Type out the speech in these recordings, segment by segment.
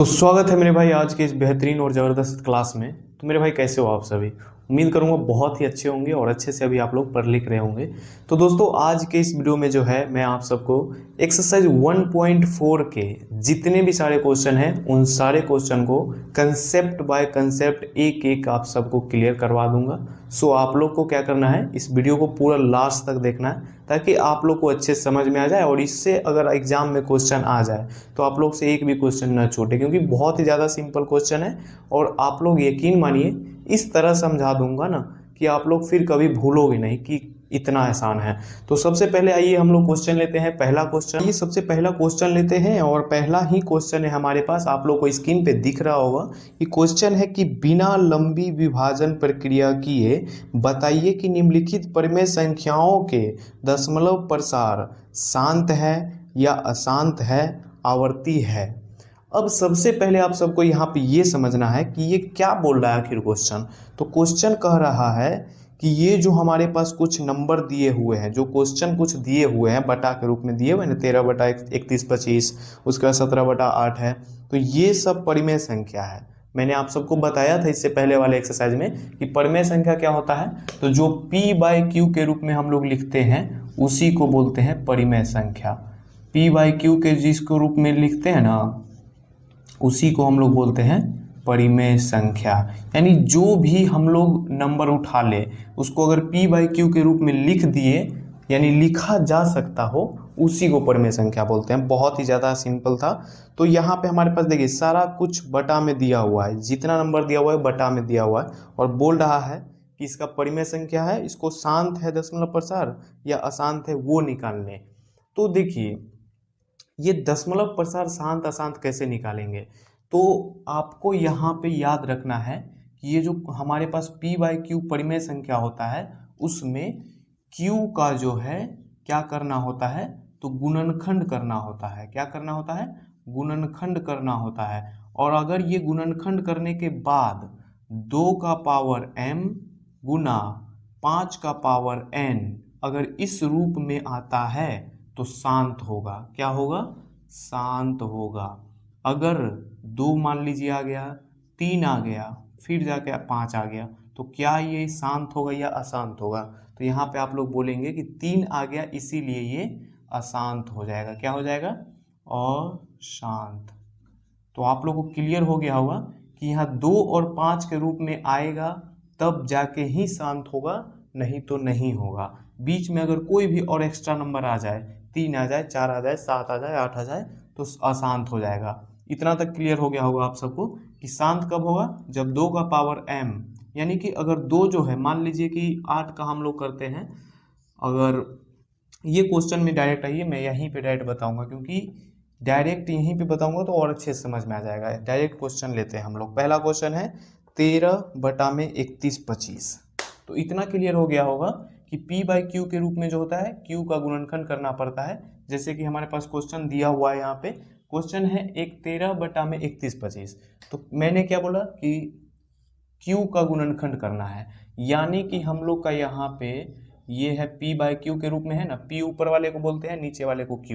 तो स्वागत है मेरे भाई आज के इस बेहतरीन और ज़बरदस्त क्लास में। तो मेरे भाई कैसे हो आप सभी। उम्मीद करूंगा बहुत ही अच्छे होंगे और अच्छे से अभी आप लोग पढ़ लिख रहे होंगे। तो दोस्तों आज के इस वीडियो में जो है मैं आप सबको एक्सरसाइज 1.4 के जितने भी सारे क्वेश्चन हैं उन सारे क्वेश्चन को कंसेप्ट बाय कंसेप्ट एक एक आप सबको क्लियर करवा दूंगा। सो आप लोग को क्या करना है, इस वीडियो को पूरा लास्ट तक देखना है ताकि आप लोग को अच्छे समझ में आ जाए और इससे अगर एग्जाम में क्वेश्चन आ जाए तो आप लोग से एक भी क्वेश्चन न छूटे, क्योंकि बहुत ही ज़्यादा सिंपल क्वेश्चन है और आप लोग यकीन मानिए इस तरह समझा दूंगा ना कि आप लोग फिर कभी भूलोगे नहीं कि इतना आसान है। तो सबसे पहले आइए हम लोग क्वेश्चन लेते हैं। पहला क्वेश्चन, ये सबसे पहला क्वेश्चन लेते हैं और पहला ही क्वेश्चन है हमारे पास, आप लोग को स्क्रीन पे दिख रहा होगा। ये क्वेश्चन है कि बिना लंबी विभाजन प्रक्रिया किए बताइए कि निम्नलिखित परिमेय संख्याओं के दशमलव प्रसार शांत है या अशांत है, आवर्ती है। अब सबसे पहले आप सबको यहाँ पे ये समझना है कि ये क्या बोल रहा है आखिर क्वेश्चन। तो क्वेश्चन कह रहा है कि ये जो हमारे पास कुछ नंबर दिए हुए हैं, जो क्वेश्चन कुछ दिए हुए हैं बटा के रूप में दिए हुए हैं ना, 13/31/25, उसके बाद 17/8 है, तो ये सब परिमेय संख्या है। मैंने आप सबको बताया था इससे पहले वाले एक्सरसाइज में कि परिमेय संख्या क्या होता है। तो जो p/q के रूप में हम लोग लिखते हैं उसी को बोलते हैं परिमेय संख्या। p/q के जिसको रूप में लिखते हैं ना उसी को हम लोग बोलते हैं परिमेय संख्या। यानी जो भी हम लोग नंबर उठा ले उसको अगर p/q के रूप में लिख दिए यानी लिखा जा सकता हो उसी को परिमेय संख्या बोलते हैं। बहुत ही ज़्यादा सिंपल था। तो यहाँ पे हमारे पास देखिए सारा कुछ बटा में दिया हुआ है, जितना नंबर दिया हुआ है बटा में दिया हुआ है और बोल रहा है कि इसका परिमेय संख्या है, इसको शांत है दशमलव प्रसार या अशांत है वो निकालने। तो देखिए ये दशमलव प्रसार शांत अशांत कैसे निकालेंगे, तो आपको यहाँ पे याद रखना है कि ये जो हमारे पास p/q परिमेय संख्या होता है उसमें q का जो है क्या करना होता है, तो गुणनखंड करना होता है। क्या करना होता है, गुणनखंड करना होता है। और अगर ये गुणनखंड करने के बाद 2 का पावर m गुना 5 का पावर n अगर इस रूप में आता है तो शांत होगा। क्या होगा, शांत होगा। अगर 2 मान लीजिए आ गया, 3 आ गया, फिर जाके 5 आ गया, तो क्या ये शांत होगा या अशांत होगा। तो यहाँ पे आप लोग बोलेंगे कि 3 आ गया इसीलिए ये अशांत हो जाएगा। क्या हो जाएगा, अशांत। तो आप लोग को क्लियर हो गया होगा कि यहाँ 2 और 5 के रूप में आएगा तब जाके ही शांत होगा, नहीं तो नहीं होगा। बीच में अगर कोई भी और एक्स्ट्रा नंबर आ जाए, 3 आ जाए, 4 आ जाए, 7 आ जाए, 8 आ जाए, तो अशांत हो जाएगा। इतना तक क्लियर हो गया होगा आप सबको कि शांत कब होगा, जब 2 का पावर m, यानी कि अगर 2 जो है, मान लीजिए कि 8 का हम लोग करते हैं, अगर ये क्वेश्चन में डायरेक्ट आइए, मैं यहीं पे डायरेक्ट बताऊंगा क्योंकि डायरेक्ट यहीं पे बताऊंगा तो और अच्छे से समझ में आ जाएगा। डायरेक्ट क्वेश्चन लेते हैं हम लोग। पहला क्वेश्चन है 13/31/25। तो इतना क्लियर हो गया होगा कि p/q के रूप में जो होता है q का गुणनखंड करना पड़ता है। जैसे कि हमारे पास क्वेश्चन दिया हुआ है, यहाँ पे क्वेश्चन है 13/31/25। तो मैंने क्या बोला कि q का गुणनखंड करना है, यानी कि हम लोग का यहाँ पे ये है p/q के रूप में है ना, p ऊपर वाले को बोलते हैं, नीचे वाले को q,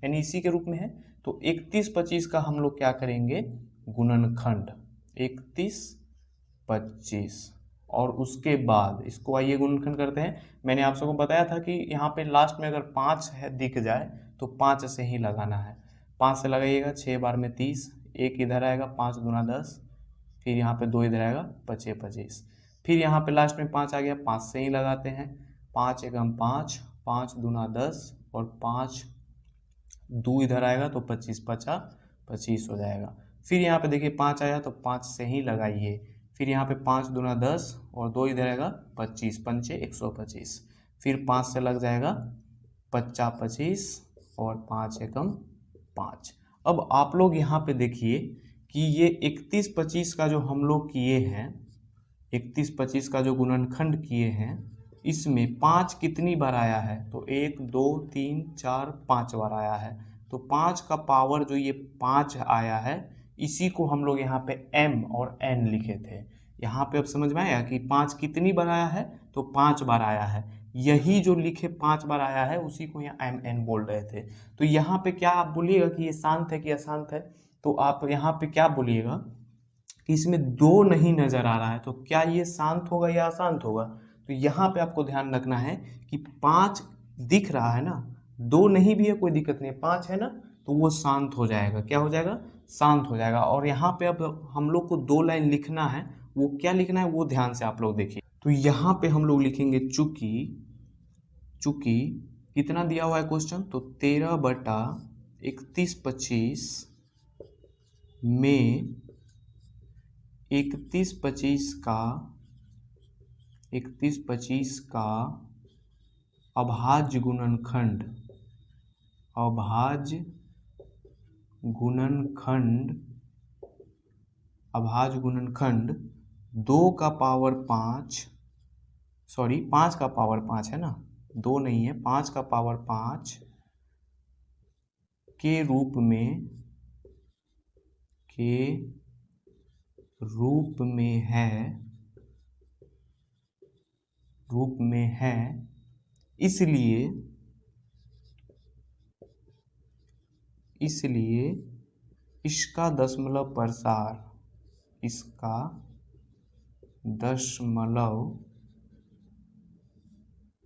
यानी इसी के रूप में है। तो 31/25 का हम लोग क्या करेंगे, गुणनखंड 31/25 और उसके बाद इसको आइए गुणनखंड करते हैं। मैंने आप सबको बताया था कि यहाँ पे लास्ट में अगर 5 है दिख जाए तो 5 से ही लगाना है। 5 से लगाइएगा, 6 बार में 30, एक इधर आएगा, 5 दूना 10, फिर यहाँ पे 2 इधर आएगा, 25 25, फिर यहाँ पे लास्ट में 5 आ गया, 5 से ही लगाते हैं। 5 एकम 5, 5 दूना 10 और 5 2 इधर आएगा तो 25 50 25 हो जाएगा। फिर यहाँ पे देखिए 5 आया तो 5 से ही लगाइए। फिर यहाँ पे 5 दूना 10 और 2 इधर आएगा, 25 पंचे 125, फिर 5 से लग जाएगा 50 25 और 5 एकम 5। अब आप लोग यहाँ पे देखिए कि ये 31/25 का जो हम लोग किए हैं, 31/25 का जो गुणनखंड किए हैं, इसमें 5 कितनी बार आया है, तो 1 2 3 4 5 बार आया है। तो 5 का पावर जो ये 5 आया है इसी को हम लोग यहाँ पे m और n लिखे थे। यहाँ पे अब समझ में आया कि 5 कितनी बार आया है, तो 5 बार आया है। यही जो लिखे 5 बार आया है उसी को यहाँ m n बोल रहे थे। तो यहाँ पे क्या आप बोलिएगा कि ये शांत है कि अशांत है। तो आप यहाँ पे क्या बोलिएगा कि इसमें 2 नहीं नजर आ रहा है, तो क्या ये शांत होगा या अशांत होगा? तो यहाँ पे आपको ध्यान रखना है कि 5 दिख रहा है ना, 2 नहीं भी है कोई दिक्कत नहीं, 5 है ना, तो वो शांत हो जाएगा। क्या हो जाएगा? शांत हो जाएगा। और यहाँ पे अब हम लोग को 2 लाइन लिखना है, वो क्या लिखना है वो ध्यान से आप लोग देखिए। तो यहाँ पे हम लोग लिखेंगे चूंकि, चूंकि कितना दिया हुआ है क्वेश्चन, तो 13/31/25 में 31/25 का अभाज्य गुणनखंड, अभाज्य गुणनखंड, अभाज्य गुणनखंड 2 का पावर 5, सॉरी 5 का पावर 5 है ना, 2 नहीं है, 5 का पावर 5 के रूप में, के रूप में है, रूप में है, इसलिए, इसलिए इसका दशमलव प्रसार, इसका दशमलव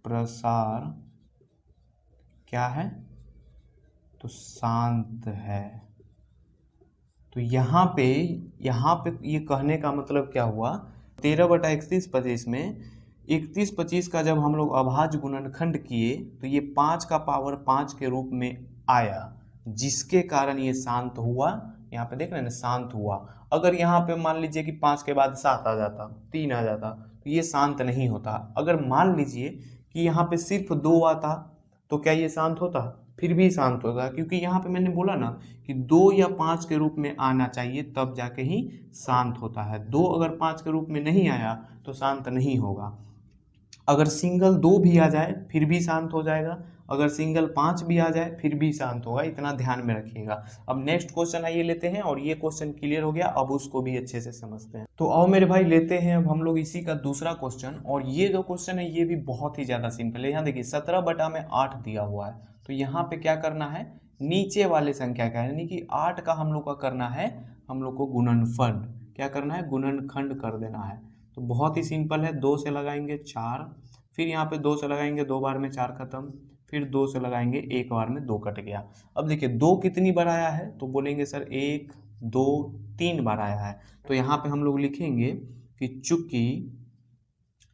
प्रसार क्या है, तो शांत है। तो यहाँ पे ये कहने का मतलब क्या हुआ, 13/31/25 में 31/25 का जब हम लोग अभाज्य गुणनखंड किए तो ये 5 का पावर 5 के रूप में आया, जिसके कारण ये शांत हुआ। यहाँ पे देख रहे हैं ना, शांत हुआ। अगर यहाँ पे मान लीजिए कि 5 के बाद 7 आ जाता, 3 आ जाता, तो ये शांत नहीं होता। अगर मान लीजिए कि यहाँ पे सिर्फ 2 आता, तो क्या ये शांत होता? फिर भी शांत होगा, क्योंकि यहाँ पे मैंने बोला ना कि 2 या 5 के रूप में आना चाहिए, तब जाके ही शांत होता है। 2 अगर 5 के रूप में नहीं आया तो शांत नहीं होगा। अगर सिंगल 2 भी आ जाए फिर भी शांत हो जाएगा, अगर सिंगल 5 भी आ जाए फिर भी शांत होगा। इतना ध्यान में रखिएगा। अब नेक्स्ट क्वेश्चन आइए लेते हैं, और ये क्वेश्चन क्लियर हो गया, अब उसको भी अच्छे से समझते हैं। तो आओ मेरे भाई लेते हैं अब हम लोग इसी का दूसरा क्वेश्चन। और ये जो क्वेश्चन है ये भी बहुत ही ज्यादा सिंपल है। यहाँ देखिए 17/8 दिया हुआ है, तो यहाँ पे क्या करना है, नीचे वाले संख्या का यानी कि 8 का हम लोग का करना है, हम लोग को गुणनफल क्या करना है, गुणनखंड कर देना है। तो बहुत ही सिंपल है, 2 से लगाएंगे 4, फिर यहाँ पे 2 से लगाएंगे, 2 बार में 4 खत्म, फिर 2 से लगाएंगे, 1 बार में 2 कट गया। अब देखिए 2 कितनी बार आया है, तो बोलेंगे सर 1 2 3 बार आया है। तो यहाँ पे हम लोग लिखेंगे कि चूंकि,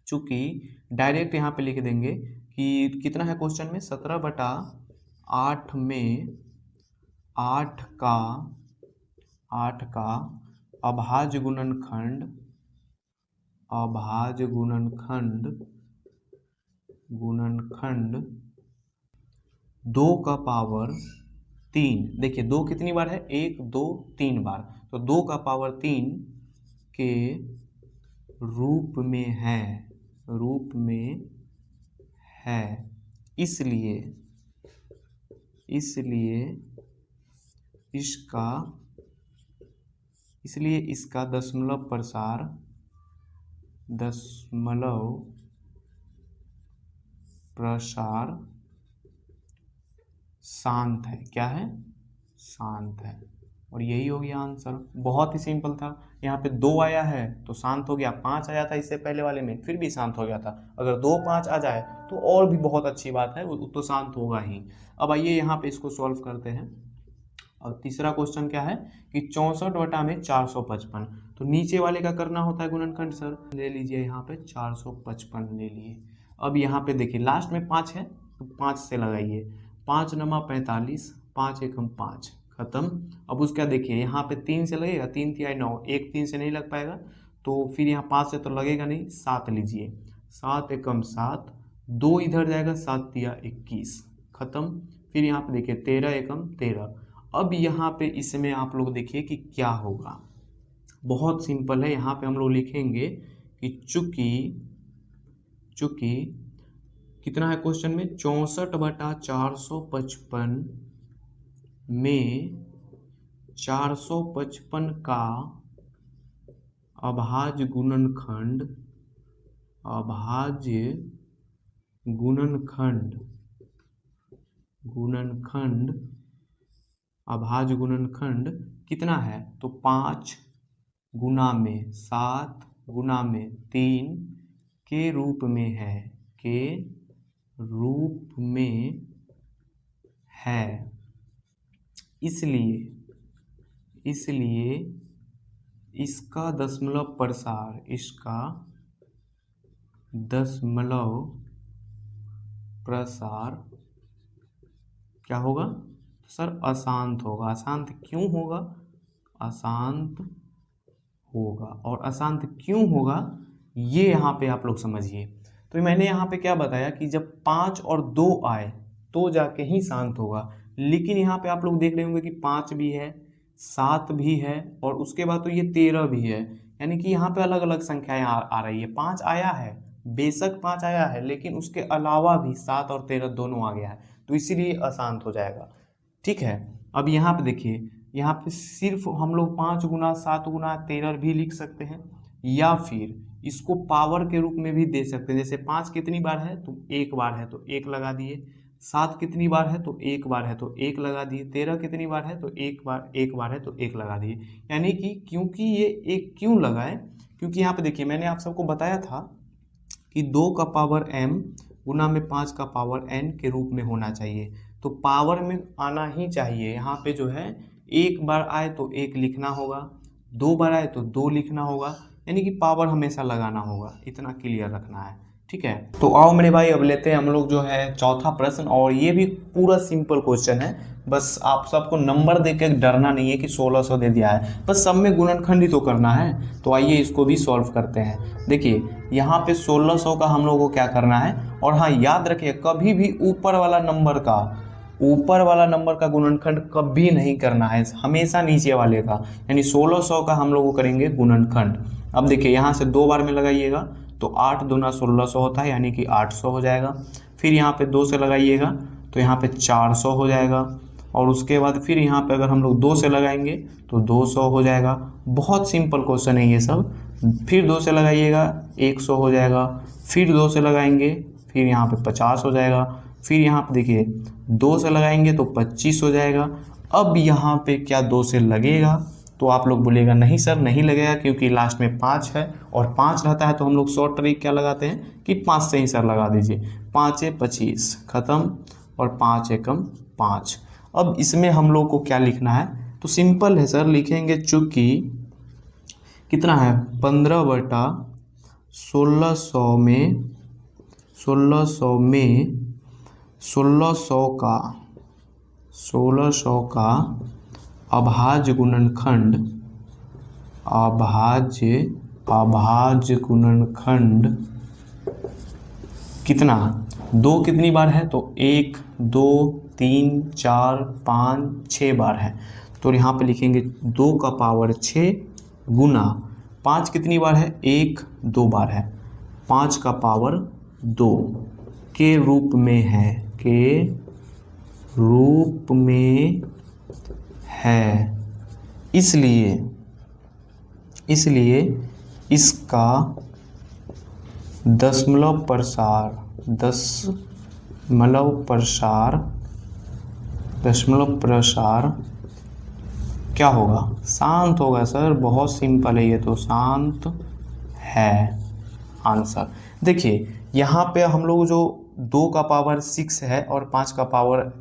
चूंकि डायरेक्ट यहाँ पे लिख देंगे कि कितना है क्वेश्चन में, 17/8 में 8 का अभाज्य गुणनखंड, अभाज्य गुणनखंड, गुणनखंड 2 का पावर 3। देखिए 2 कितनी बार है, 1 2 3 बार, तो 2 का पावर 3 के रूप में है, रूप में है, इसलिए, इसलिए इसका, इसलिए इसका दशमलव प्रसार, दशमलव प्रसार शांत है। क्या है, शांत है। और यही हो गया आंसर। बहुत ही सिंपल था। यहाँ पे 2 आया है तो शांत हो गया, 5 आया था इससे पहले वाले में फिर भी शांत हो गया था। अगर 2 5 आ जाए तो और भी बहुत अच्छी बात है, वो तो शांत होगा ही। अब आइए यहाँ पे इसको सॉल्व करते हैं। और तीसरा क्वेश्चन क्या है कि 64 में 455, तो नीचे वाले का करना होता है गुणनखंड। सर ले लीजिए यहाँ पे 455 ले लिए। अब यहाँ पे देखिए लास्ट में 5 है, तो 5 से लगाइए, 5 नमा 45, 5 एकम 5 खत्म। अब उसका देखिए यहाँ पे 3 से लगेगा, 3 तिया 9, 1 3 से नहीं लग पाएगा, तो फिर यहाँ 5 से तो लगेगा नहीं, 7 लीजिए, 7 एकम 7, 2 इधर जाएगा, 7 तिया 21 खत्म। फिर यहाँ पे देखिए 13 एकम 13। अब यहाँ पे इसमें आप लोग देखिए कि क्या होगा, बहुत सिंपल है। यहाँ पे हम लोग लिखेंगे कि चूंकि, चूंकि कितना है क्वेश्चन में, 64/455 में 455 का अभाज्य गुणनखंड, अभाज्य गुणनखंड, गुणनखंड, अभाज्य गुणनखंड कितना है, तो 5 गुना में 7 गुना में 3 के रूप में है, के रूप में है। इसलिए इसका दशमलव प्रसार, इसका दशमलव प्रसार क्या होगा सर, अशांत होगा। अशांत क्यों होगा, अशांत होगा। और अशांत क्यों होगा ये यहाँ पे आप लोग समझिए। तो मैंने यहाँ पे क्या बताया कि जब 5 और 2 आए तो जाके ही शांत होगा, लेकिन यहाँ पे आप लोग देख रहे होंगे कि 5 भी है, 7 भी है और उसके बाद तो ये 13 भी है, यानी कि यहाँ पे अलग अलग संख्याएं आ रही है। 5 आया है, बेशक 5 आया है, लेकिन उसके अलावा भी 7 और 13 दोनों आ गया है, तो इसीलिए अशांत हो जाएगा। ठीक है, अब यहाँ पे देखिए, यहाँ पे सिर्फ हम लोग 5 गुना 7 गुना 13 भी लिख सकते हैं, या फिर इसको पावर के रूप में भी दे सकते हैं। जैसे 5 कितनी बार है, तो 1 बार है तो 1 लगा दिए, 7 कितनी बार है तो 1 बार है तो 1 लगा दिए, 13 कितनी बार है तो 1 बार है तो 1 लगा दिए। यानी कि क्योंकि ये 1 क्यों लगाए, क्योंकि यहाँ पे देखिए मैंने आप सबको बताया था कि 2 का पावर m गुना में 5 का पावर n के रूप में होना चाहिए, तो पावर में आना ही चाहिए। यहाँ पे जो है 1 बार आए तो 1 लिखना होगा, 2 बार आए तो 2 लिखना होगा, यानी कि पावर हमेशा लगाना होगा। इतना क्लियर रखना है, ठीक है। तो आओ मेरे भाई अब लेते हैं हम लोग जो है चौथा प्रश्न, और ये भी पूरा सिंपल क्वेश्चन है। बस आप सबको नंबर दे के डरना नहीं है कि 1600 दे दिया है, बस सब में गुणनखंड ही तो करना है। तो आइए इसको भी सॉल्व करते हैं। देखिए यहाँ पे 1600 का हम लोगों को क्या करना है, और हाँ याद रखिए कभी भी ऊपर वाला नंबर का गुणनखंड कभी नहीं करना है, हमेशा नीचे वाले का, यानी 1600 का हम लोग को करेंगे गुणनखंड। अब देखिए यहाँ से 2 बार में लगाइएगा तो 8 दूना 1600 होता है, यानी कि 800 हो जाएगा। फिर यहाँ पे 2 से लगाइएगा तो यहाँ पे 400 हो जाएगा, और उसके बाद फिर यहाँ पे अगर हम लोग 2 से लगाएंगे तो 200 हो जाएगा। बहुत सिंपल क्वेश्चन है ये सब। फिर 2 से लगाइएगा 100 हो जाएगा, फिर 2 से लगाएंगे फिर यहाँ पे 50 हो जाएगा, फिर यहाँ पे देखिए 2 से लगाएंगे तो 25 हो जाएगा। अब यहाँ पे क्या 2 से लगेगा, तो आप लोग बोलेगा नहीं सर नहीं लगेगा, क्योंकि लास्ट में 5 है और 5 रहता है, तो हम लोग शॉर्ट ट्रिक क्या लगाते हैं कि 5 से ही सर लगा दीजिए। 5 ए 25 खत्म, और 5 एकम 5। अब इसमें हम लोग को क्या लिखना है, तो सिंपल है सर, लिखेंगे चूँकि कितना है 15/1600 में 1600 का अभाज्य गुणनखंड कितना, 2 कितनी बार है, तो 1 2 3 4 5 6 बार है, तो यहाँ पे लिखेंगे 2 का पावर 6 गुना 5 कितनी बार है, 1 2 बार है, 5 का पावर 2 के रूप में है, के रूप में है। इसलिए इसका दशमलव प्रसार क्या होगा, शांत होगा सर। बहुत सिंपल है ये तो, शांत है आंसर। देखिए यहाँ पे हम लोग जो 2 का पावर 6 है और 5 का पावर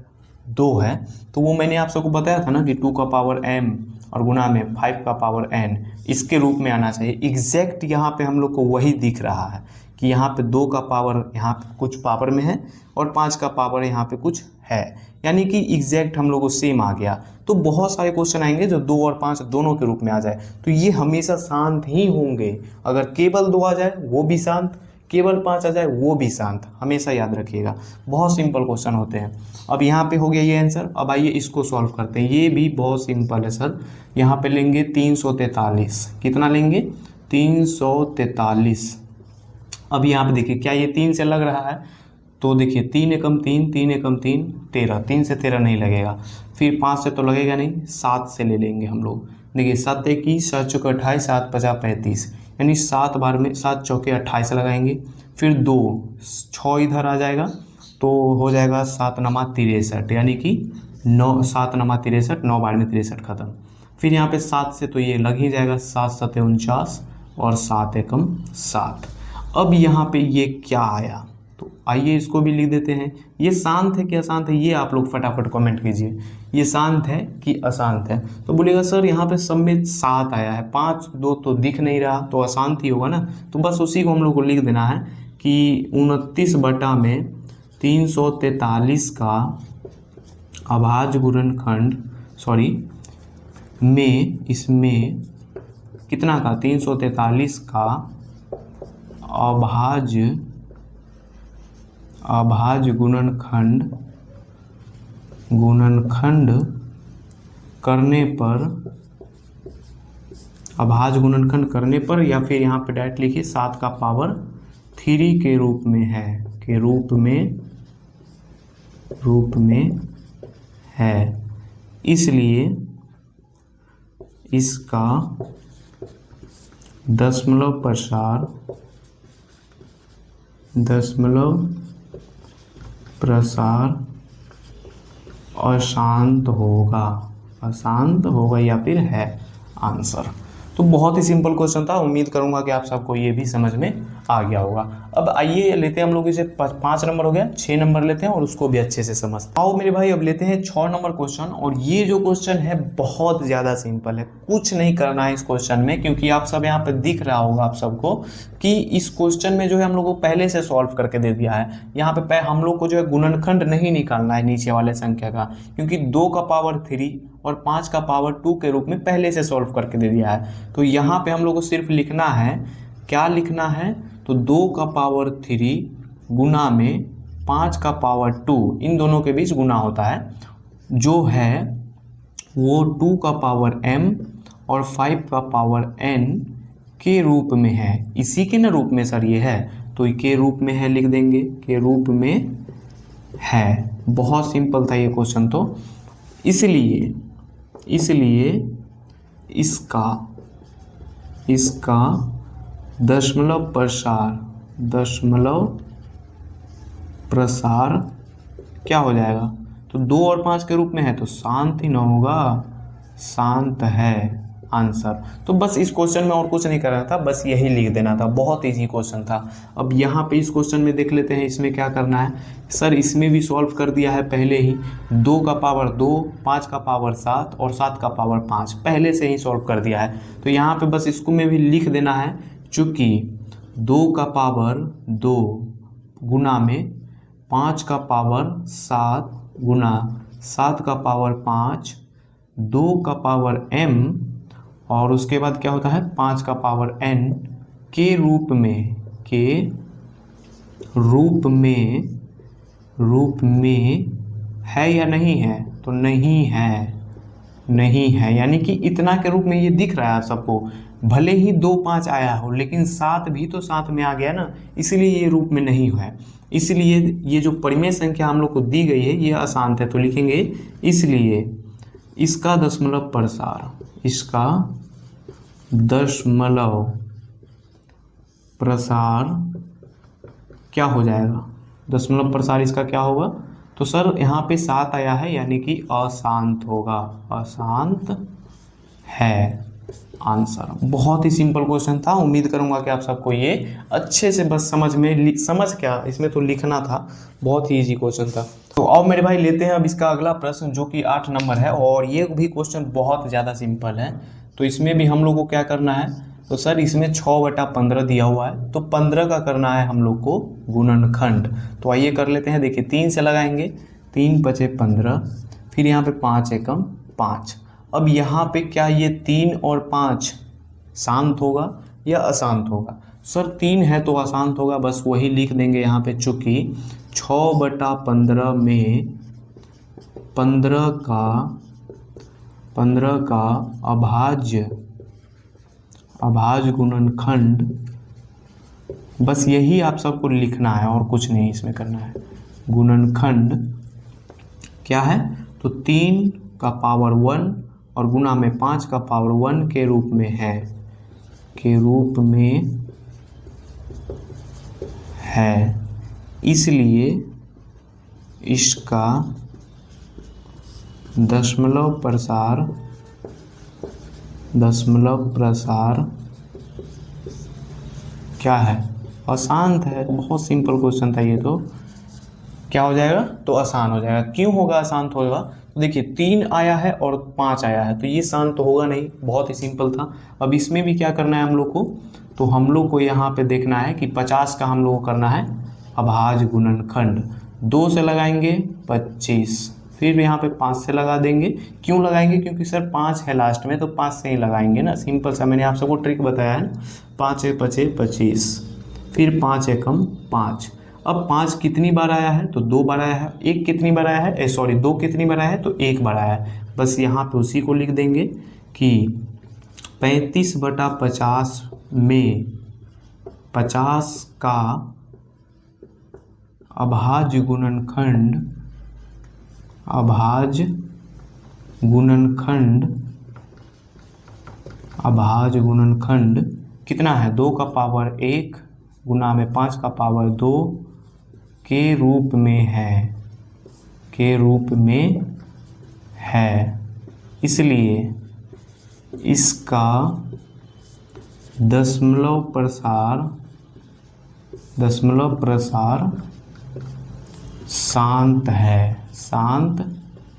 2 है, तो वो मैंने आप सबको बताया था ना कि 2 का पावर m और गुना में 5 का पावर n, इसके रूप में आना चाहिए। एग्जैक्ट यहाँ पे हम लोग को वही दिख रहा है कि यहाँ पे 2 का पावर यहाँ पे कुछ पावर में है और 5 का पावर यहाँ पे कुछ है, यानी कि एग्जैक्ट हम लोग को सेम आ गया। तो बहुत सारे क्वेश्चन आएंगे जो 2 और 5 दोनों के रूप में आ जाए, तो ये हमेशा शांत ही होंगे। अगर केवल 2 आ जाए वो भी शांत, केवल 5 आ जाए वो भी शांत, हमेशा याद रखिएगा। बहुत सिंपल क्वेश्चन होते हैं। अब यहाँ पे हो गया ये आंसर। अब आइए इसको सॉल्व करते हैं। ये भी बहुत सिंपल है सर। यहाँ पे लेंगे 343, कितना लेंगे 343। अब यहाँ पे देखिए क्या ये 3 से लग रहा है, तो देखिए 3 एकम 3 3 एकम 3 13, 3 से 13 नहीं लगेगा, फिर 5 से तो लगेगा नहीं, 7 से ले लेंगे हम लोग। देखिए 7 21 7 चौके 28 7 50 35, यानी 7 बार में 7 चौके 28 लगाएंगे, फिर 2 6 इधर आ जाएगा तो हो जाएगा 7 नमा 63, यानी कि 9 7 नमा 63, 9 बार में 63 खत्म। फिर यहाँ पे 7 से तो ये लग ही जाएगा, 7 7 49 और 7 एकम 7। अब यहाँ पे ये क्या आया, तो आइए इसको भी लिख देते हैं। ये शांत है कि अशांत है, ये आप लोग फटाफट कमेंट कीजिए। ये शांत है कि अशांत है? तो बोलेगा सर यहाँ पे सब में 7 आया है, 5 2 तो दिख नहीं रहा, तो अशांत ही होगा ना। तो बस उसी को हम लोग को लिख देना है कि 29 बटा में 343 का अभाज्य गुणनखंड में, इसमें कितना का 343 का अभाज्य गुणनखंड करने पर या फिर यहाँ पे डायरेक्ट लिखिए 7 का पावर 3 के रूप में है, इसलिए इसका दशमलव प्रसार अशांत होगा या फिर है आंसर। तो बहुत ही सिंपल क्वेश्चन था, उम्मीद करूंगा कि आप सबको ये भी समझ में आ गया होगा। अब आइए लेते हैं हम लोग इसे 5 नंबर हो गया, 6 नंबर लेते हैं और उसको भी अच्छे से समझते हैं। आओ मेरे भाई अब लेते हैं 6 नंबर क्वेश्चन। और ये जो क्वेश्चन है बहुत ज़्यादा सिंपल है, कुछ नहीं करना है इस क्वेश्चन में, क्योंकि आप सब यहाँ पर दिख रहा होगा आप सबको कि इस क्वेश्चन में जो है हम लोग को पहले से सॉल्व करके दे दिया है। यहाँ पे हम लोग को जो है गुणनखंड नहीं निकालना है नीचे वाले संख्या का, क्योंकि 2 का पावर 3 और 5 का पावर 2 के रूप में पहले से सॉल्व करके दे दिया है। तो यहाँ पे हम लोग को सिर्फ लिखना है, क्या लिखना है, तो 2 का पावर 3 गुना में 5 का पावर 2, इन दोनों के बीच गुना होता है, जो है वो 2 का पावर m और 5 का पावर n के रूप में है। इसी के न रूप में सर ये है, तो के रूप में है लिख देंगे, के रूप में है। बहुत सिंपल था ये क्वेश्चन। तो इसलिए इसका दशमलव प्रसार क्या हो जाएगा, तो 2 और 5 के रूप में है, तो शांत ही ना होगा, शांत है आंसर। तो बस इस क्वेश्चन में और कुछ नहीं करना था, बस यही लिख देना था, बहुत इजी क्वेश्चन था। अब यहाँ पे इस क्वेश्चन में देख लेते हैं इसमें क्या करना है। सर इसमें भी सॉल्व कर दिया है पहले ही, 2 का पावर 2, 5 का पावर 7 और 7 का पावर 5 पहले से ही सॉल्व कर दिया है। तो यहाँ पे बस इसको में भी लिख देना है, चूँकि 2 का पावर 2 गुना में 5 का पावर 7 गुना 7 का पावर 5, 2 का पावर m और उसके बाद क्या होता है 5 का पावर n के रूप में है या नहीं है, तो नहीं है, यानी कि इतना के रूप में ये दिख रहा है आप सबको। भले ही 2 5 आया हो, लेकिन 7 भी तो साथ में आ गया ना, इसलिए ये रूप में नहीं है। इसलिए ये जो परिमेय संख्या हम लोग को दी गई है ये अशांत है, तो लिखेंगे इसलिए इसका दशमलव प्रसार क्या हो जाएगा, दशमलव प्रसार इसका क्या होगा, तो सर यहाँ पे 7 आया है, यानी कि अशांत होगा, अशांत है आंसर। बहुत ही सिंपल क्वेश्चन था, उम्मीद करूंगा कि आप सबको ये अच्छे से बस समझ क्या इसमें तो लिखना था, बहुत ही इजी क्वेश्चन था। तो अब मेरे भाई लेते हैं अब इसका अगला प्रश्न, जो कि 8 नंबर है, और ये भी क्वेश्चन बहुत ज़्यादा सिंपल है। तो इसमें भी हम लोग को क्या करना है, तो सर इसमें 6/15 दिया हुआ है, तो 15 का करना है हम लोग को गुणनखंड। तो आइए कर लेते हैं, देखिए 3 से लगाएंगे, 3 5 15, फिर यहाँ पे 5 एकम 5। अब यहाँ पे क्या ये 3 और 5 शांत होगा या अशांत होगा, सर 3 है तो अशांत होगा, बस वही लिख देंगे यहाँ पे, चूँकि 6/15 में 15 का अभाज्य गुणनखंड, बस यही आप सबको लिखना है और कुछ नहीं इसमें करना है। गुणनखंड क्या है, तो 3 का पावर 1 और गुना में 5 का पावर 1 के रूप में है, इसलिए इसका दशमलव प्रसार दशमलव प्रसार क्या है? अशांत है। बहुत सिंपल क्वेश्चन था ये तो। क्या हो जाएगा? तो अशांत हो जाएगा। क्यों होगा अशांत होगा? तो देखिए 3 आया है और 5 आया है, तो ये शांत तो होगा नहीं। बहुत ही सिंपल था। अब इसमें भी क्या करना है हम लोग को? तो हम लोग को यहाँ पे देखना है कि 50 का हम लोग को करना है अभाज्य गुणनखंड। 2 से लगाएंगे 25, फिर यहाँ पे 5 से लगा देंगे। क्यों लगाएंगे? क्योंकि सर 5 है लास्ट में, तो 5 से ही लगाएंगे ना। सिंपल सा मैंने आप सबको ट्रिक बताया है ना। 5 एक 25, फिर 5 एकम 5। अब 5 कितनी बार आया है? तो 2 बार आया है। 1 कितनी बार आया है? 2 कितनी बार आया है? तो 1 बार आया है। बस यहाँ पे उसी को लिख देंगे कि 35/50 में 50 का अभाज्य गुणनखंड कितना है? 2 का पावर 1 गुना में 5 का पावर 2 के रूप में है। इसलिए इसका दशमलव प्रसार शांत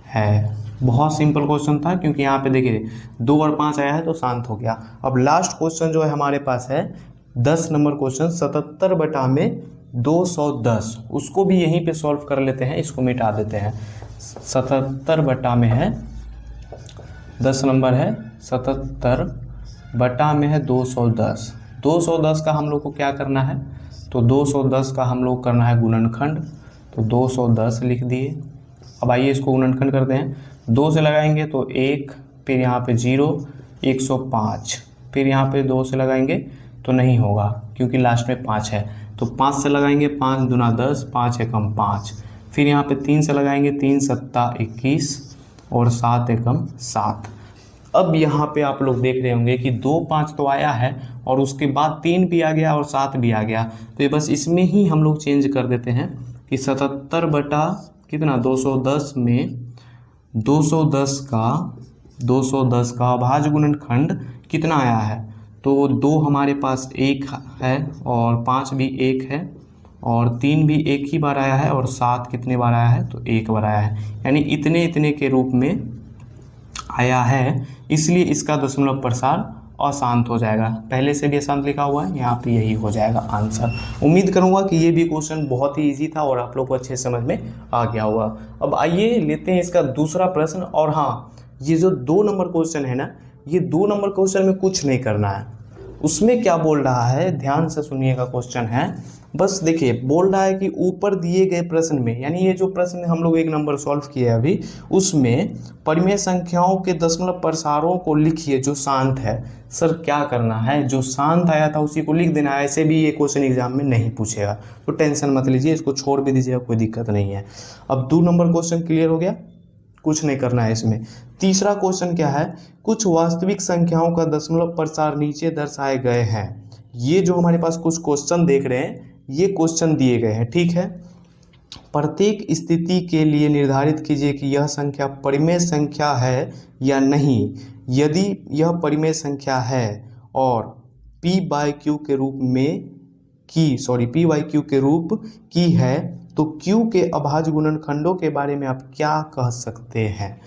है। बहुत सिंपल क्वेश्चन था, क्योंकि यहाँ पे देखिए 2 और 5 आया है तो शांत हो गया। अब लास्ट क्वेश्चन जो है हमारे पास है 10 नंबर क्वेश्चन, 77 बटा में 210। उसको भी यहीं पे सॉल्व कर लेते हैं, इसको मिटा देते हैं। 77 बटा में है 10 नंबर है, 77 बटा में है 210। 210 का हम लोग को क्या करना है? तो 210 का हम लोग करना है गुणनखंड। तो 210 लिख दिए। अब आइए इसको गुणनखंड करते हैं। 2 से लगाएंगे तो 1, फिर यहाँ पे 0, 105, फिर यहाँ पे 2 से लगाएंगे तो नहीं होगा, क्योंकि लास्ट में 5 है। तो 5 से लगाएंगे, 5 दूना 10, 5 एकम 5। फिर यहाँ पे 3 से लगाएंगे, 3 सत्ता 21 और 7 एकम 7। अब यहाँ पे आप लोग देख रहे होंगे कि 2 5 तो आया है और उसके बाद 3 भी आ गया और 7 भी आ गया। तो ये बस इसमें ही हम लोग चेंज कर देते हैं कि 77 बटा कितना 210 में 210 का अभाज्य गुणनखंड कितना आया है? तो 2 हमारे पास 1 है और 5 भी 1 है और 3 भी 1 ही बार आया है और 7 कितने बार आया है? तो 1 बार आया है। यानी इतने इतने के रूप में आया है, इसलिए इसका दशमलव प्रसार अशांत हो जाएगा। पहले से भी अशांत लिखा हुआ है, यहाँ पे यही हो जाएगा आंसर। उम्मीद करूंगा कि ये भी क्वेश्चन बहुत ही इजी था और आप लोग को अच्छे समझ में आ गया होगा। अब आइए लेते हैं इसका दूसरा प्रश्न। और हाँ, ये जो 2 नंबर क्वेश्चन है ना, ये 2 नंबर क्वेश्चन में कुछ नहीं करना है। उसमें क्या बोल रहा है, ध्यान से सुनिएगा। क्वेश्चन है, बस देखिए, बोल रहा है कि ऊपर दिए गए प्रश्न में, यानी ये जो प्रश्न हम लोग 1 नंबर सॉल्व किए अभी, उसमें परिमेय संख्याओं के दशमलव प्रसारों को लिखिए जो शांत है। सर क्या करना है? जो शांत आया था उसी को लिख देना है। ऐसे भी ये क्वेश्चन एग्जाम में नहीं पूछेगा, तो टेंशन मत लीजिए, इसको छोड़ भी दीजिएगा, कोई दिक्कत नहीं है। अब 2 नंबर क्वेश्चन क्लियर हो गया, कुछ नहीं करना है इसमें। तीसरा क्वेश्चन क्या है? कुछ वास्तविक संख्याओं का दशमलव प्रसार नीचे दर्शाए गए हैं। ये जो हमारे पास कुछ क्वेश्चन देख रहे हैं, ये क्वेश्चन दिए गए हैं, ठीक है। प्रत्येक स्थिति के लिए निर्धारित कीजिए कि यह संख्या परिमेय संख्या है या नहीं। यदि यह परिमेय संख्या है और p/q के रूप की है, तो q के अभाज्य गुणनखंडों के बारे में आप क्या कह सकते हैं?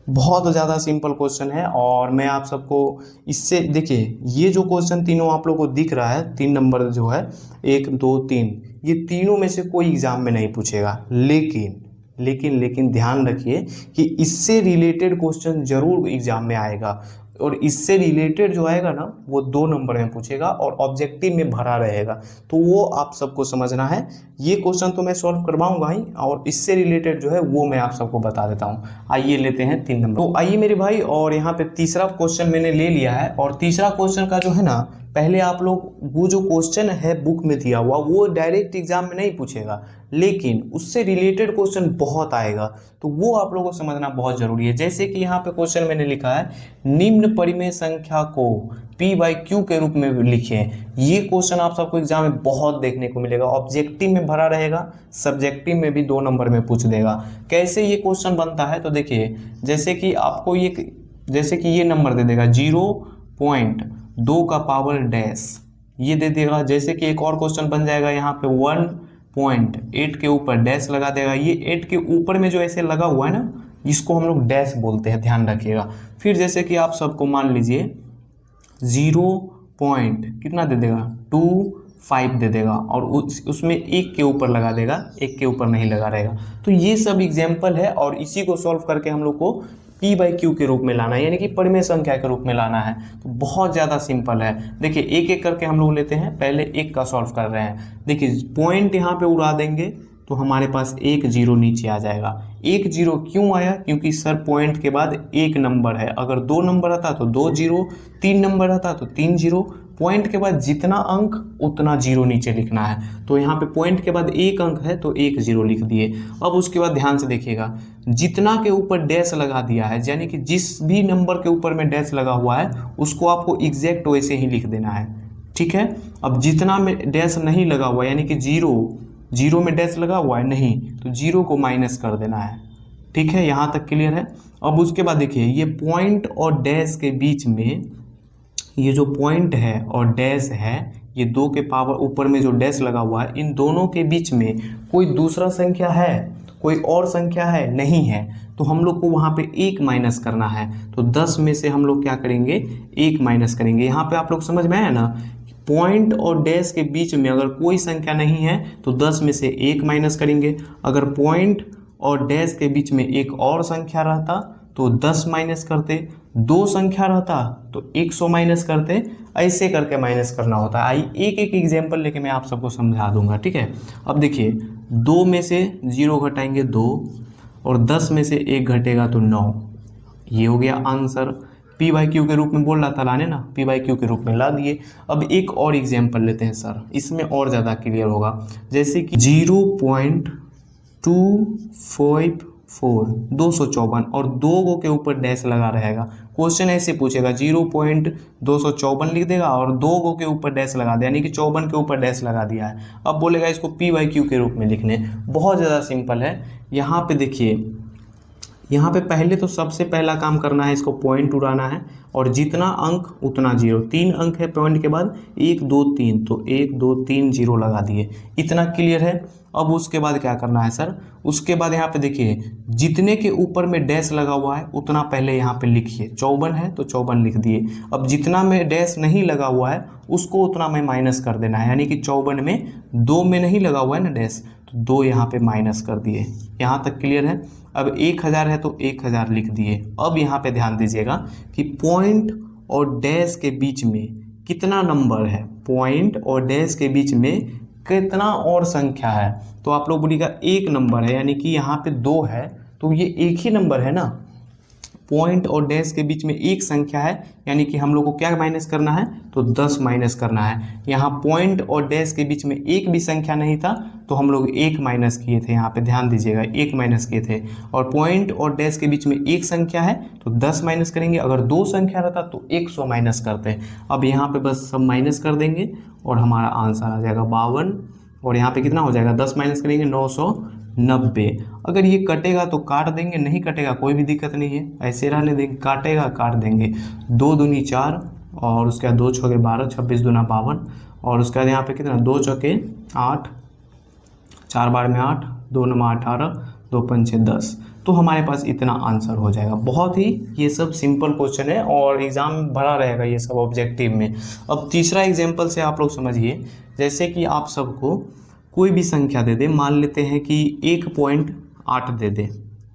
बहुत ज़्यादा सिंपल क्वेश्चन है और मैं आप सबको इससे, देखिए ये जो क्वेश्चन तीनों आप लोगों को दिख रहा है, 3 नंबर जो है 1 2 3, ये तीनों में से कोई एग्जाम में नहीं पूछेगा। लेकिन ध्यान रखिए कि इससे रिलेटेड क्वेश्चन जरूर एग्जाम में आएगा, और इससे रिलेटेड जो आएगा ना वो 2 नंबर में पूछेगा और ऑब्जेक्टिव में भरा रहेगा। तो वो आप सबको समझना है। ये क्वेश्चन तो मैं सॉल्व करवाऊंगा ही, और इससे रिलेटेड जो है वो मैं आप सबको बता देता हूँ। आइए लेते हैं 3 नंबर। तो आइए मेरे भाई, और यहाँ पे तीसरा क्वेश्चन मैंने ले लिया है। और तीसरा क्वेश्चन का जो है ना, पहले आप लोग वो जो क्वेश्चन है बुक में दिया हुआ, वो डायरेक्ट एग्जाम में नहीं पूछेगा, लेकिन उससे रिलेटेड क्वेश्चन बहुत आएगा, तो वो आप लोगों को समझना बहुत जरूरी है। जैसे कि यहाँ पे क्वेश्चन मैंने लिखा है, निम्न परिमेय संख्या को p/q के रूप में लिखें। ये क्वेश्चन आप सबको एग्जाम में बहुत देखने को मिलेगा, ऑब्जेक्टिव में भरा रहेगा, सब्जेक्टिव में भी 2 नंबर में पूछ देगा। कैसे ये क्वेश्चन बनता है? तो देखिए, जैसे कि आपको ये नंबर दे देगा 0 पॉइंट 2 का पावर डैश ये दे देगा। जैसे कि एक और क्वेश्चन बन जाएगा यहाँ पे 1.8 के ऊपर डैश लगा देगा। ये 8 के ऊपर में जो ऐसे लगा हुआ है ना, इसको हम लोग डैश बोलते हैं, ध्यान रखिएगा। फिर जैसे कि आप सबको मान लीजिए 0 पॉइंट कितना दे देगा 25 दे देगा और उसमें 1 के ऊपर लगा देगा, 1 के ऊपर नहीं लगा रहेगा। तो ये सब एग्जाम्पल है और इसी को सॉल्व करके हम लोग को p/q के रूप में लाना है, यानी कि परिमेय संख्या के रूप में लाना है। तो बहुत ज़्यादा सिंपल है। देखिए एक एक करके हम लोग लेते हैं, पहले एक का सॉल्व कर रहे हैं। देखिए पॉइंट यहाँ पे उड़ा देंगे तो हमारे पास 1 0 नीचे आ जाएगा। 1 0 क्यों आया? क्योंकि सर पॉइंट के बाद एक नंबर है, अगर 2 नंबर आता तो 2 0, 3 नंबर आता तो 3 0। पॉइंट के बाद जितना अंक उतना 0 नीचे लिखना है। तो यहाँ पे पॉइंट के बाद एक अंक है तो 1 0 लिख दिए। अब उसके बाद ध्यान से देखिएगा, जितना के ऊपर डैश लगा दिया है, यानी कि जिस भी नंबर के ऊपर में डैश लगा हुआ है उसको आपको एग्जैक्ट वैसे ही लिख देना है, ठीक है। अब जितना में डैश नहीं लगा हुआ यानी कि 0 में डैश लगा हुआ है नहीं, तो 0 को माइनस कर देना है, ठीक है। यहाँ तक क्लियर है। अब उसके बाद देखिए ये पॉइंट और डैश के बीच में, ये जो पॉइंट है और डैश है, ये 2 के पावर ऊपर में जो डैश लगा हुआ है, इन दोनों के बीच में कोई दूसरा संख्या है, कोई और संख्या है? नहीं है। तो हम लोग को वहाँ पे 1 माइनस करना है। तो 10 में से हम लोग क्या करेंगे? 1 माइनस करेंगे। यहाँ पे आप लोग समझ में आया ना, पॉइंट और डैश के बीच में अगर कोई संख्या नहीं है तो 10 में से 1 माइनस करेंगे। अगर पॉइंट और डैश के बीच में एक और संख्या रहता तो 10 माइनस करते, 2 संख्या रहता तो 100 माइनस करते, ऐसे करके माइनस करना होता है। आई एक एक एग्जाम्पल लेके मैं आप सबको समझा दूंगा, ठीक है। अब देखिए 2 में से 0 घटाएंगे 2 और 10 में से 1 घटेगा तो 9। ये हो गया आंसर। p/q के रूप में बोल रहा था लाने ना, p/q के रूप में ला दिए। अब एक और एग्जाम्पल लेते हैं सर, इसमें और ज़्यादा क्लियर होगा। जैसे कि 0.254 254 और 2 के ऊपर डैश लगा रहेगा। क्वेश्चन ऐसे पूछेगा 0.254 लिख देगा और 2 के ऊपर डैश लगा दिया, यानी कि 54 के ऊपर डैश लगा दिया है। अब बोलेगा इसको p/q के रूप में लिखने। बहुत ज़्यादा सिंपल है। यहाँ पे देखिए, यहाँ पे पहले तो सबसे पहला काम करना है, इसको पॉइंट उड़ाना है और जितना अंक उतना 0। 3 अंक है पॉइंट के बाद, 1 2 3, तो 1 2 3 0 लगा दिए। इतना क्लियर है। अब उसके बाद क्या करना है सर? उसके बाद यहाँ पे देखिए जितने के ऊपर में डैश लगा हुआ है उतना पहले यहाँ पे लिखिए। 54 है तो 54 लिख दिए। अब जितना में डैश नहीं लगा हुआ है उसको उतना में माइनस कर देना है, यानी कि 54 में 2 में नहीं लगा हुआ है ना डैश, तो 2 यहाँ पे माइनस कर दिए। यहाँ तक क्लियर है। अब 1000 है तो 1000 लिख दिए। अब यहाँ पे ध्यान दीजिएगा कि पॉइंट और डैश के बीच में कितना नंबर है, पॉइंट और डैश के बीच में कितना और संख्या है। तो आप लोग बोलिएगा 1 नंबर है, यानी कि यहाँ पे 2 है तो ये एक ही नंबर है ना। पॉइंट और डैश के बीच में एक संख्या है, यानी कि हम लोग को क्या माइनस करना है? तो 10 माइनस करना है। यहाँ पॉइंट और डैश के बीच में एक भी संख्या नहीं था तो हम लोग 1 माइनस किए थे। यहाँ पे ध्यान दीजिएगा 1 माइनस किए थे। और पॉइंट और डैश के बीच में एक संख्या है तो 10 माइनस करेंगे। अगर 2 संख्या रहता तो 100 माइनस करते हैं। अब यहाँ पे बस सब माइनस कर देंगे और हमारा आंसर आ जाएगा 52। और यहाँ पे कितना हो जाएगा? 10 माइनस करेंगे 990। अगर ये कटेगा तो काट देंगे, नहीं कटेगा कोई भी दिक्कत नहीं है, ऐसे रहने देंगे। काटेगा काट देंगे। 2 दूनी 4 और उसके बाद 2 छके 12, 26 दूना 52 और उसके बाद यहाँ पे कितना? 2 चौके 8, 4 बार में 8, 2 नमा 18, 2 पंचे 10। तो हमारे पास इतना आंसर हो जाएगा। बहुत ही ये सब सिंपल क्वेश्चन है और एग्जाम में भरा रहेगा ये सब ऑब्जेक्टिव में। अब तीसरा एग्जाम्पल से आप लोग समझिए। जैसे कि आप सबको कोई भी संख्या दे दे, मान लेते हैं कि 1.8 दे दे,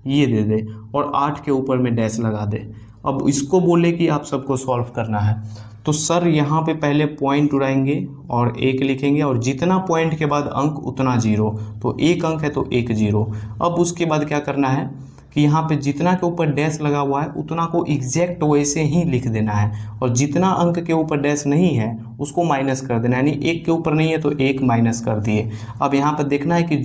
ये दे दे और 8 के ऊपर में डैश लगा दे। अब इसको बोले कि आप सबको सॉल्व करना है, तो सर यहाँ पे पहले पॉइंट उड़ाएंगे और 1 लिखेंगे और जितना पॉइंट के बाद अंक उतना 0, तो 1 अंक है तो 1 0। अब उसके बाद क्या करना है कि यहाँ पे जितना के ऊपर डैश लगा हुआ है उतना को एग्जैक्ट वैसे ही लिख देना है और जितना अंक के ऊपर डैश नहीं है उसको माइनस कर देना है, यानी 1 के ऊपर नहीं है तो 1 माइनस कर दिए। अब यहाँ पर देखना है कि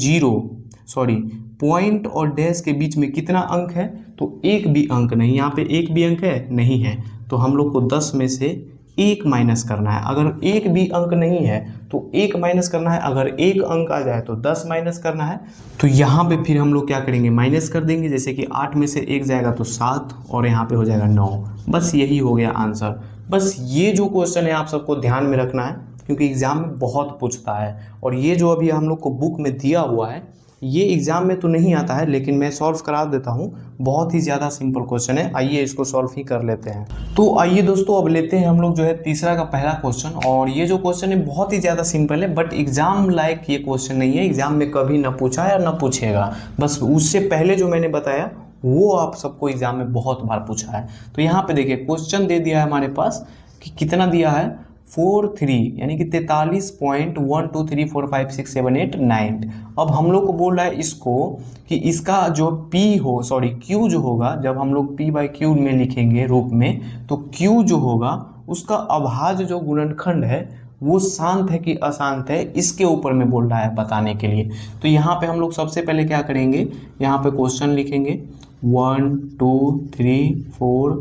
पॉइंट और डैश के बीच में कितना अंक है, तो एक भी अंक नहीं। यहाँ पे एक भी अंक है नहीं है, तो हम लोग को 10 में से 1 माइनस करना है। अगर एक भी अंक नहीं है तो 1 माइनस करना है। अगर एक अंक आ जाए तो 10 माइनस करना है। तो यहाँ पे फिर हम लोग क्या करेंगे? माइनस कर देंगे। जैसे कि 8 में से 1 जाएगा तो 7 और यहाँ पे हो जाएगा 9। बस यही हो गया आंसर। बस ये जो क्वेश्चन है आप सबको ध्यान में रखना है, क्योंकि एग्जाम में बहुत पूछता है। और ये जो अभी हम लोग को बुक में दिया हुआ है ये एग्जाम में तो नहीं आता है, लेकिन मैं सॉल्व करा देता हूँ। बहुत ही ज़्यादा सिंपल क्वेश्चन है, आइए इसको सॉल्व ही कर लेते हैं। तो आइए दोस्तों अब लेते हैं हम लोग जो है तीसरा का पहला क्वेश्चन। और ये जो क्वेश्चन है बहुत ही ज़्यादा सिंपल है, बट एग्जाम लायक ये क्वेश्चन नहीं है, एग्जाम में कभी ना पूछा है और ना पूछेगा। बस उससे पहले जो मैंने बताया वो आप सबको एग्जाम में बहुत बार पूछा है। तो यहाँ पे देखिए क्वेश्चन दे दिया है हमारे पास कि कितना दिया है 43, यानी कि 43.123456789। अब हम लोग को बोल रहा है इसको कि इसका जो Q जो होगा, जब हम लोग P/Q में लिखेंगे रूप में, तो Q जो होगा उसका अभाज्य जो गुणनखंड है वो शांत है कि अशांत है, इसके ऊपर में बोल रहा है बताने के लिए। तो यहाँ पे हम लोग सबसे पहले क्या करेंगे, यहाँ पे क्वेश्चन लिखेंगे 1 2 3 4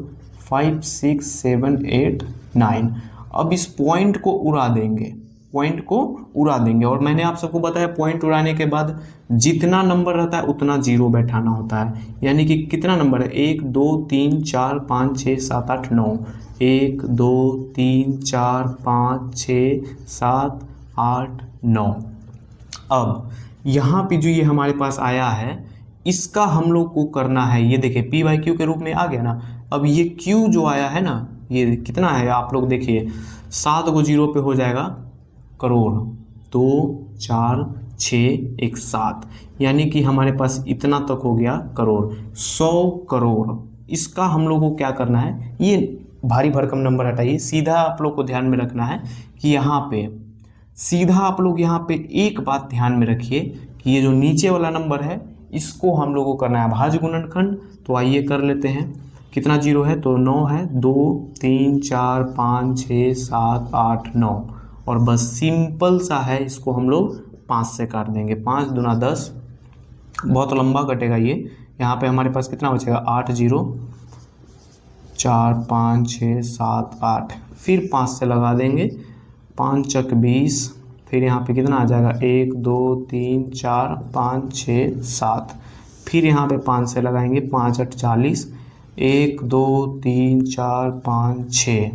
5 6 7 8 9। अब इस पॉइंट को उड़ा देंगे, और मैंने आप सबको बताया पॉइंट उड़ाने के बाद जितना नंबर रहता है उतना जीरो बैठाना होता है। यानी कि कितना नंबर है 1 2 3 4 5 6 7 8 9, 1 2 3 4 5 6 7 8 9। अब यहाँ पे जो ये हमारे पास आया है इसका हम लोग को करना है, ये देखिए P/Q के रूप में आ गया ना। अब ये Q जो आया है ना, ये कितना है आप लोग देखिए 7 को जीरो पे हो जाएगा करोड़, 2 4 6 1 7, यानी कि हमारे पास इतना तक हो गया करोड़, 100 करोड़। इसका हम लोग को क्या करना है, ये भारी भरकम नंबर हटाइए, सीधा आप लोग को ध्यान में रखना है कि यहाँ पे सीधा आप लोग यहाँ पे एक बात ध्यान में रखिए कि ये जो नीचे वाला नंबर है इसको हम लोग को करना है भाज्य गुणनखंड। तो आइए कर लेते हैं, कितना जीरो है तो 9 है, 2 3 4 5 6 7 8 9, और बस सिंपल सा है, इसको हम लोग 5 से काट देंगे, 5 दूना 10, बहुत लंबा कटेगा ये। यहाँ पे हमारे पास कितना बचेगा 8 0 4 5 6 7 8, फिर 5 से लगा देंगे, 5 चक 20, फिर यहाँ पे कितना आ जाएगा 1 2 3 4 5 6 7, फिर यहाँ पे 5 से लगाएंगे, 5 8 40, 1 2 3 4 5 6,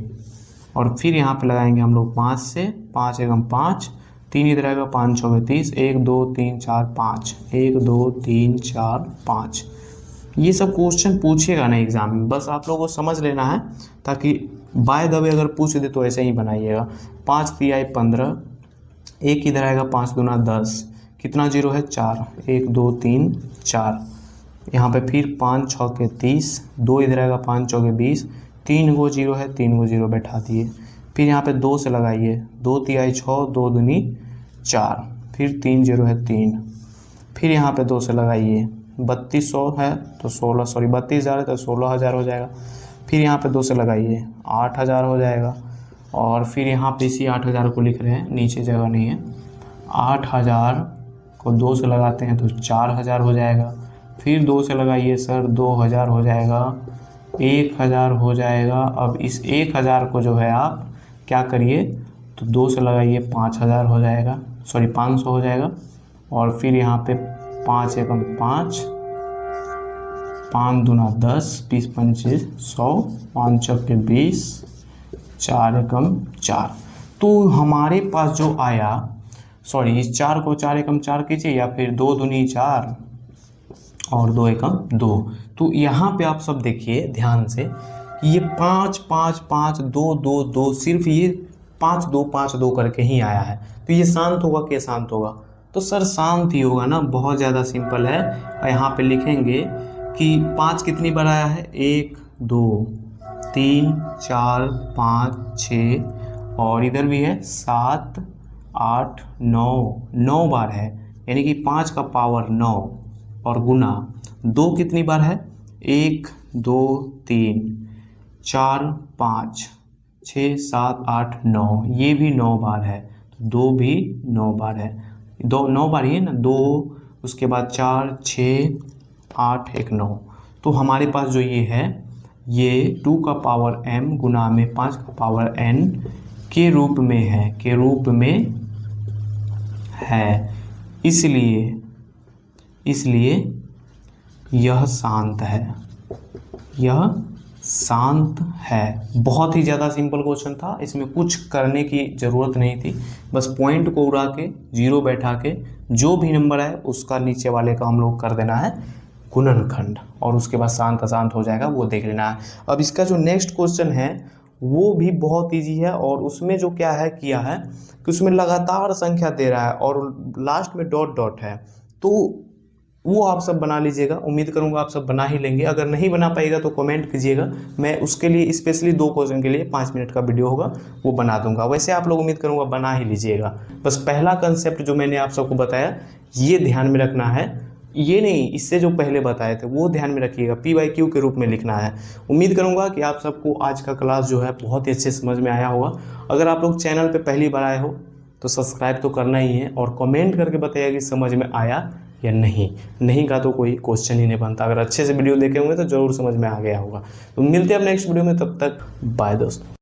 और फिर यहाँ पे लगाएंगे हम लोग 5 से, 5 एकम 5, 3 इधर आएगा, 5 6 30, 1 2 3 4 5, 1 2 3 4 5। ये सब क्वेश्चन पूछेगा ना एग्जाम में, बस आप लोगों को समझ लेना है, ताकि बाय द वे अगर पूछ दे तो ऐसे ही बनाइएगा। 5 3 15, 1 इधर आएगा, 5 दूना 10, कितना जीरो है 4, 1 2 3 4, यहाँ पे फिर 5 6 के 30, 2 इधर आएगा, 5 6 के 20, 3 गो जीरो है, 3 गो जीरो बैठा दिए, फिर यहाँ पे 2 से लगाइए, 2 3 6, 2 दूनी 4, फिर 3 जीरो है 3, फिर यहाँ पे 2 से लगाइए, 3200 है तो 32,000 है तो 16,000 हो जाएगा, फिर यहाँ पे 2 से लगाइए 8,000 हो जाएगा, और फिर यहाँ पे इसी 8,000 को लिख रहे हैं, नीचे जगह नहीं है, 8,000 को 2 से लगाते हैं तो 4,000 हो जाएगा, फिर 2 से लगाइए सर 2,000 हो जाएगा, 1,000 हो जाएगा। अब इस 1,000 को जो है आप क्या करिए तो 2 से लगाइए 5,000 हो जाएगा, 500 हो जाएगा, और फिर यहाँ पे 5 एकम 5, 5 दूना 10, 20 25 100, 5 चौके 20, 4 एकम 4। तो हमारे पास जो आया, इस 4 को 4 एकम 4 कीजिए, या फिर 2 दूनी 4 और 2 एकम 2। तो यहाँ पे आप सब देखिए ध्यान से कि ये 5 5 5 2 2 2, सिर्फ ये 5 2 करके ही आया है। तो ये शांत होगा कि अशांत होगा, तो सर शांत ही होगा ना, बहुत ज़्यादा सिंपल है। और यहाँ पे लिखेंगे कि 5 कितनी बार आया है, 1 2 3 4 5 6, और इधर भी है 7 8 9 बार है, यानी कि 5 का पावर 9, और गुना 2 कितनी बार है, 1 2 3 4 5 6 7 8 9, ये भी 9 बार है, तो 2 भी 9 बार है, 9 बार ही है ना, 2 उसके बाद 4 6 8 1 9। तो हमारे पास जो ये है ये 2 का पावर m गुना में 5 का पावर n के रूप में है, इसलिए यह शांत है, शांत है। बहुत ही ज़्यादा सिंपल क्वेश्चन था, इसमें कुछ करने की ज़रूरत नहीं थी, बस पॉइंट को उड़ा के जीरो बैठा के जो भी नंबर है उसका नीचे वाले का हम लोग कर देना है गुणनखंड, और उसके बाद शांत अशांत हो जाएगा वो देख लेना है। अब इसका जो नेक्स्ट क्वेश्चन है वो भी बहुत ईजी है, और उसमें जो क्या है किया है कि उसमें लगातार संख्या दे रहा है और लास्ट में डॉट डॉट है, तो वो आप सब बना लीजिएगा। उम्मीद करूंगा आप सब बना ही लेंगे, अगर नहीं बना पाएगा तो कमेंट कीजिएगा, मैं उसके लिए स्पेशली 2 क्वेश्चन के लिए 5 मिनट का वीडियो होगा वो बना दूंगा। वैसे आप लोग उम्मीद करूंगा बना ही लीजिएगा। बस पहला कंसेप्ट जो मैंने आप सबको बताया ये ध्यान में रखना है, ये नहीं इससे जो पहले बताए थे वो ध्यान में रखिएगा, PYQ के रूप में लिखना है। उम्मीद करूंगा कि आप सबको आज का क्लास जो है बहुत ही अच्छे समझ में आया होगा। अगर आप लोग चैनल पे पहली बार आए हो तो सब्सक्राइब तो करना ही है, और कमेंट करके बताइए कि समझ में आया या नहीं का तो कोई क्वेश्चन ही नहीं बनता। अगर अच्छे से वीडियो देखे होंगे तो ज़रूर समझ में आ गया होगा। तो मिलते हैं अब नेक्स्ट वीडियो में, तब तक बाय दोस्तों।